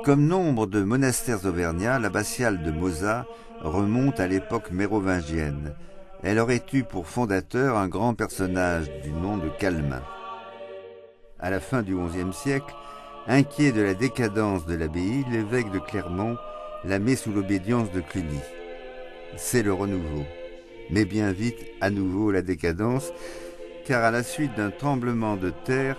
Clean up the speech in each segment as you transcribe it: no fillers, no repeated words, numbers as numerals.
Comme nombre de monastères auvergnats, l'abbatiale de Mozat remonte à l'époque mérovingienne. Elle aurait eu pour fondateur un grand personnage du nom de Calmin. À la fin du XIe siècle, inquiet de la décadence de l'abbaye, l'évêque de Clermont la met sous l'obédience de Cluny. C'est le renouveau, mais bien vite à nouveau la décadence, car à la suite d'un tremblement de terre,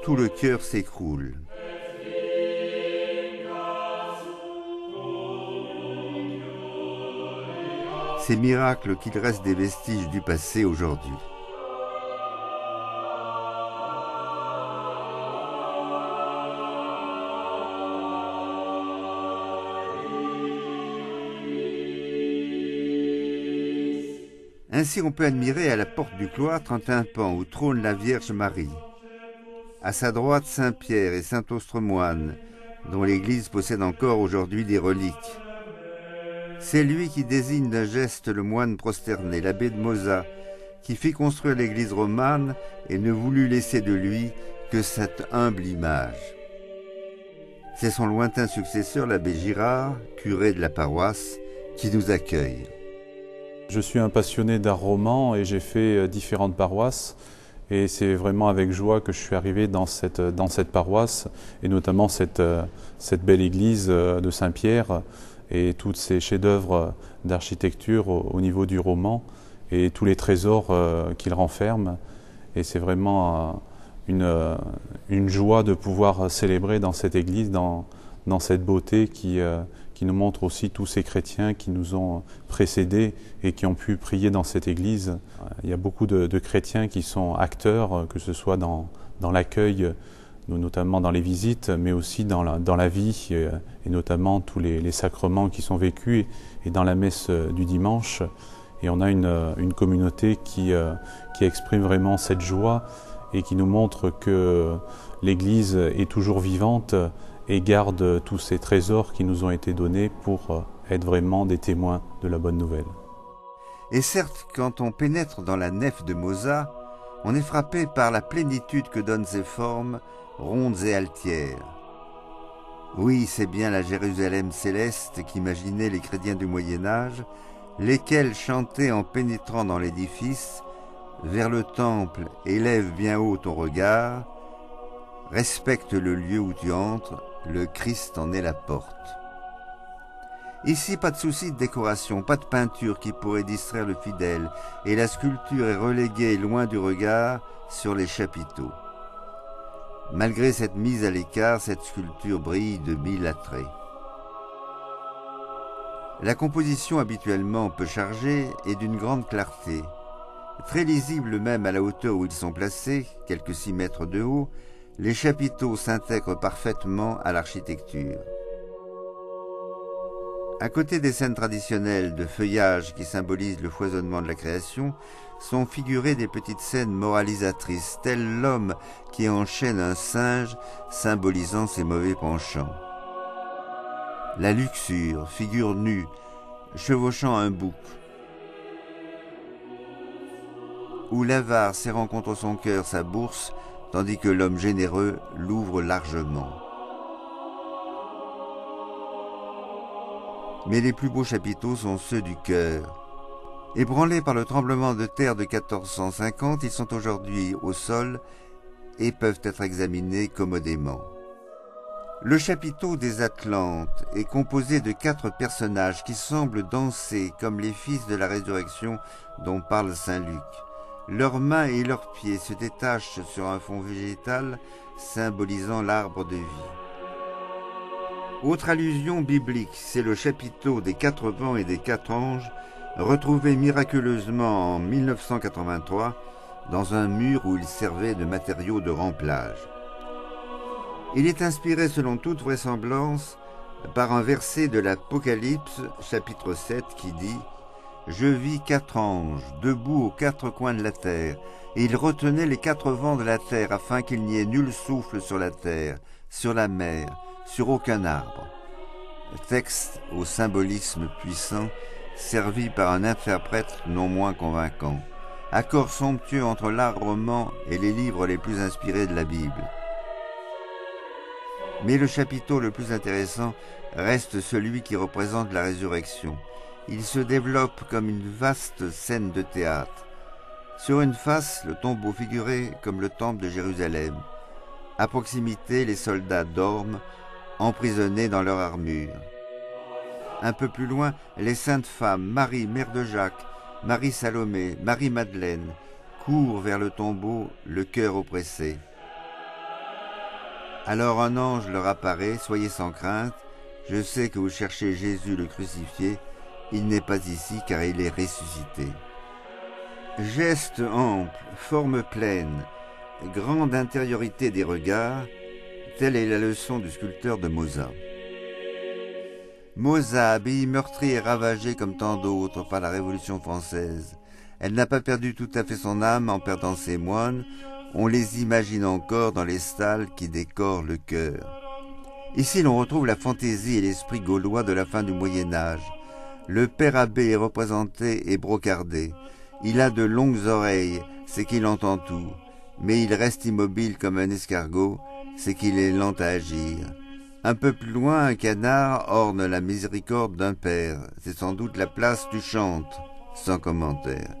tout le chœur s'écroule. C'est miracle qu'il reste des vestiges du passé aujourd'hui. Ainsi on peut admirer à la porte du cloître un tympan où trône la Vierge Marie. À sa droite Saint-Pierre et Saint-Austremoine, dont l'Église possède encore aujourd'hui des reliques. C'est lui qui désigne d'un geste le moine prosterné, l'abbé de Mozat, qui fit construire l'église romane et ne voulut laisser de lui que cette humble image. C'est son lointain successeur, l'abbé Girard, curé de la paroisse, qui nous accueille. Je suis un passionné d'art roman et j'ai fait différentes paroisses. Et c'est vraiment avec joie que je suis arrivé dans cette paroisse, et notamment cette belle église de Saint-Pierre, et tous ces chefs-d'œuvre d'architecture au niveau du roman et tous les trésors qu'il renferme. Et c'est vraiment une joie de pouvoir célébrer dans cette église, dans cette beauté qui nous montre aussi tous ces chrétiens qui nous ont précédés et qui ont pu prier dans cette église. Il y a beaucoup de chrétiens qui sont acteurs, que ce soit dans l'accueil, notamment dans les visites, mais aussi dans la vie, et notamment tous les sacrements qui sont vécus, et dans la messe du dimanche. Et on a une communauté qui exprime vraiment cette joie et qui nous montre que l'Église est toujours vivante et garde tous ces trésors qui nous ont été donnés pour être vraiment des témoins de la bonne nouvelle. Et certes, quand on pénètre dans la nef de Mozat, on est frappé par la plénitude que donnent ses formes, rondes et altières. Oui, c'est bien la Jérusalem céleste qu'imaginaient les chrétiens du Moyen-Âge, lesquels chantaient en pénétrant dans l'édifice, vers le temple, élève bien haut ton regard, respecte le lieu où tu entres, le Christ en est la porte. Ici, pas de souci de décoration, pas de peinture qui pourrait distraire le fidèle, et la sculpture est reléguée loin du regard sur les chapiteaux. Malgré cette mise à l'écart, cette sculpture brille de mille attraits. La composition habituellement peu chargée est d'une grande clarté. Très lisible même à la hauteur où ils sont placés, quelques 6 mètres de haut, les chapiteaux s'intègrent parfaitement à l'architecture. À côté des scènes traditionnelles de feuillage qui symbolisent le foisonnement de la création, sont figurées des petites scènes moralisatrices, tel l'homme qui enchaîne un singe symbolisant ses mauvais penchants. La luxure, figure nue, chevauchant un bouc. Ou l'avare serrant contre son cœur sa bourse, tandis que l'homme généreux l'ouvre largement. Mais les plus beaux chapiteaux sont ceux du chœur. Ébranlés par le tremblement de terre de 1450, ils sont aujourd'hui au sol et peuvent être examinés commodément. Le chapiteau des Atlantes est composé de 4 personnages qui semblent danser comme les fils de la résurrection dont parle saint Luc. Leurs mains et leurs pieds se détachent sur un fond végétal symbolisant l'arbre de vie. Autre allusion biblique, c'est le chapiteau des 4 vents et des 4 anges, retrouvé miraculeusement en 1983 dans un mur où il servait de matériau de remplage. Il est inspiré selon toute vraisemblance par un verset de l'Apocalypse, chapitre 7, qui dit « Je vis 4 anges, debout aux 4 coins de la terre, et ils retenaient les 4 vents de la terre, afin qu'il n'y ait nul souffle sur la terre, sur la mer, sur aucun arbre. » Texte au symbolisme puissant, servi par un interprète non moins convaincant. Accord somptueux entre l'art roman et les livres les plus inspirés de la Bible. Mais le chapiteau le plus intéressant reste celui qui représente la résurrection. Il se développe comme une vaste scène de théâtre. Sur une face, le tombeau figuré comme le temple de Jérusalem. À proximité, les soldats dorment, emprisonnés dans leur armure. Un peu plus loin, les saintes femmes, Marie, mère de Jacques, Marie Salomé, Marie Madeleine, courent vers le tombeau, le cœur oppressé. Alors un ange leur apparaît, soyez sans crainte, je sais que vous cherchez Jésus le crucifié, il n'est pas ici car il est ressuscité. Geste ample, forme pleine, grande intériorité des regards, telle est la leçon du sculpteur de Mozart. Mozart, abbaye meurtrie et ravagée comme tant d'autres par la Révolution française. Elle n'a pas perdu tout à fait son âme en perdant ses moines, on les imagine encore dans les stalles qui décorent le chœur. Ici l'on retrouve la fantaisie et l'esprit gaulois de la fin du Moyen-Âge. Le père abbé est représenté et brocardé. Il a de longues oreilles, c'est qu'il entend tout, mais il reste immobile comme un escargot, c'est qu'il est lent à agir. Un peu plus loin, un canard orne la miséricorde d'un père. C'est sans doute la place du chantre, sans commentaire.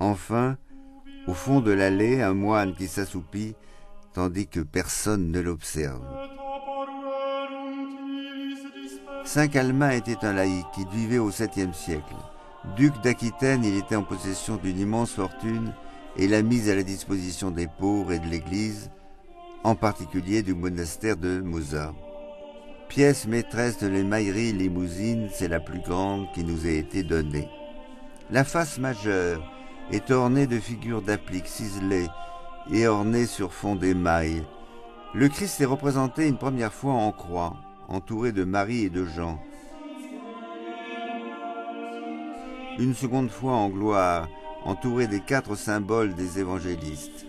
Enfin, au fond de l'allée, un moine qui s'assoupit, tandis que personne ne l'observe. Saint Calmin était un laïc qui vivait au 7e siècle. Duc d'Aquitaine, il était en possession d'une immense fortune et l'a mise à la disposition des pauvres et de l'Église, en particulier du monastère de Moza. Pièce maîtresse de l'émaillerie limousine, c'est la plus grande qui nous ait été donnée. La face majeure est ornée de figures d'appliques ciselées et ornée sur fond d'émail. Le Christ est représenté une première fois en croix, entouré de Marie et de Jean. Une seconde fois en gloire, entouré des 4 symboles des évangélistes.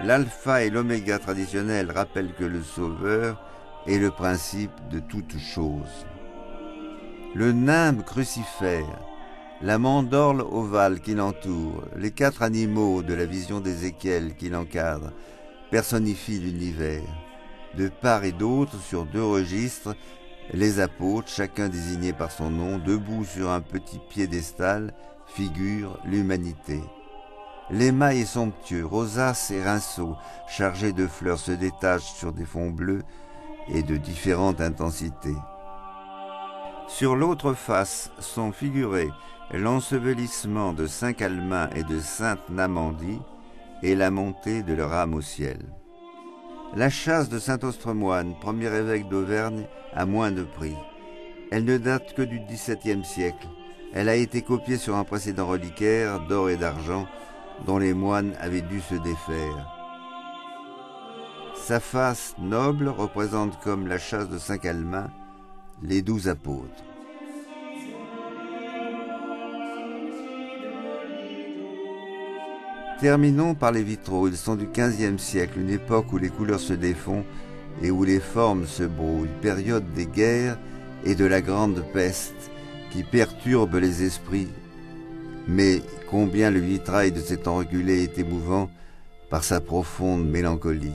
L'alpha et l'oméga traditionnel rappellent que le Sauveur est le principe de toute chose. Le nimbe crucifère, la mandorle ovale qui l'entoure, les 4 animaux de la vision d'Ézéchiel qui l'encadrent, personnifient l'univers. De part et d'autre, sur 2 registres, les apôtres, chacun désigné par son nom, debout sur un petit piédestal, figurent l'humanité. L'émail est somptueux, rosaces et rinceaux, chargés de fleurs, se détachent sur des fonds bleus et de différentes intensités. Sur l'autre face sont figurés l'ensevelissement de Saint Calmin et de Sainte Namandie et la montée de leur âme au ciel. La châsse de Saint Ostremoine, premier évêque d'Auvergne, a moins de prix. Elle ne date que du XVIIe siècle. Elle a été copiée sur un précédent reliquaire d'or et d'argent dont les moines avaient dû se défaire. Sa face noble représente comme la châsse de Saint Calmin les 12 apôtres. Terminons par les vitraux. Ils sont du XVe siècle, une époque où les couleurs se défont et où les formes se brouillent, période des guerres et de la grande peste qui perturbe les esprits. Mais combien le vitrail de ces temps reculés est émouvant par sa profonde mélancolie.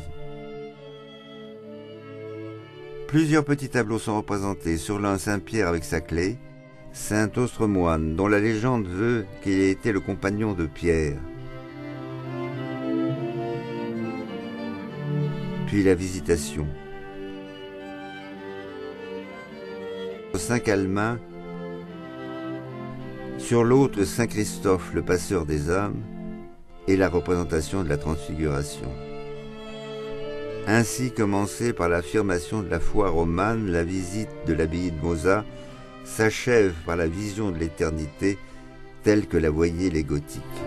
Plusieurs petits tableaux sont représentés, sur l'un Saint-Pierre avec sa clé, Saint Ostremoine, dont la légende veut qu'il ait été le compagnon de Pierre. Puis la Visitation. Saint Calmin, sur l'autre Saint Christophe, le passeur des âmes, et la représentation de la Transfiguration. Ainsi commencée par l'affirmation de la foi romane, la visite de l'abbaye de Moza s'achève par la vision de l'éternité telle que la voyaient les gothiques.